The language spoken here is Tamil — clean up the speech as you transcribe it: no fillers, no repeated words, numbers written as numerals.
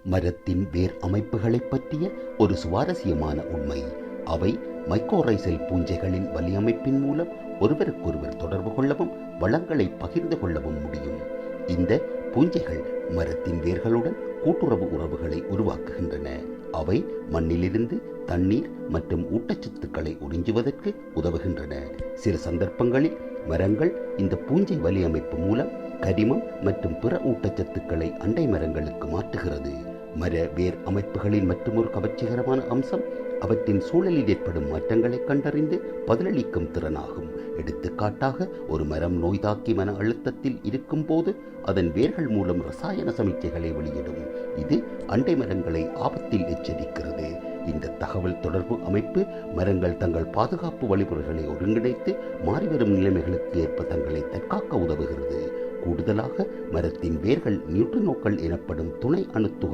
மரத்தின் வேர் அமைப்புகளைப் பற்றிய ஒரு சுவாரஸ்யமான உண்மை. அவை மைக்கோரைசல் பூஞ்சைகளின் வலியமைப்பின் மூலம் ஒருவருக்கொருவர் தொடர்பு கொள்ளவும் வளங்களை பகிர்ந்து கொள்ளவும் முடியும். இந்த பூஞ்சைகள் மரத்தின் வேர்களுடன் கூட்டுறவு உறவுகளை உருவாக்குகின்றன. அவை மண்ணிலிருந்து தண்ணீர் மற்றும் ஊட்டச்சத்துக்களை உறிஞ்சுவதற்கு உதவுகின்றன. சில சந்தர்ப்பங்களில் மரங்கள் இந்த பூஞ்சை வலியமைப்பு மூலம் கரிமம் மற்றும் பிற ஊட்டச்சத்துக்களை அண்டை மரங்களுக்கு மாற்றுகிறது. மர வேர் அமைப்புகளின் மற்றொரு கவர்ச்சிகரமான அம்சம் அவற்றின் சூழலில் ஏற்படும் மாற்றங்களை கண்டறிந்து பதிலளிக்கும் திறனாகும். எடுத்துக்காட்டாக, ஒரு மரம் நோய் தாக்கி மன அழுத்தத்தில் இருக்கும் போது அதன் வேர்கள் மூலம் ரசாயன சமிக்கைகளை வெளியிடும். இது அண்டை மரங்களை ஆபத்தில் எச்சரிக்கிறது. இந்த தகவல் தொடர்பு அமைப்பு மரங்கள் தங்கள் பாதுகாப்பு வழிமுறைகளை ஒருங்கிணைத்து மாறிவரும் நிலைமைகளுக்கு ஏற்ப தங்களை தற்காக்க உதவுகிறது. கூடுதலாக, மரத்தின் வேர்கள் நியூட்ரினோக்கள் எனப்படும் துணை அணுத்துகள்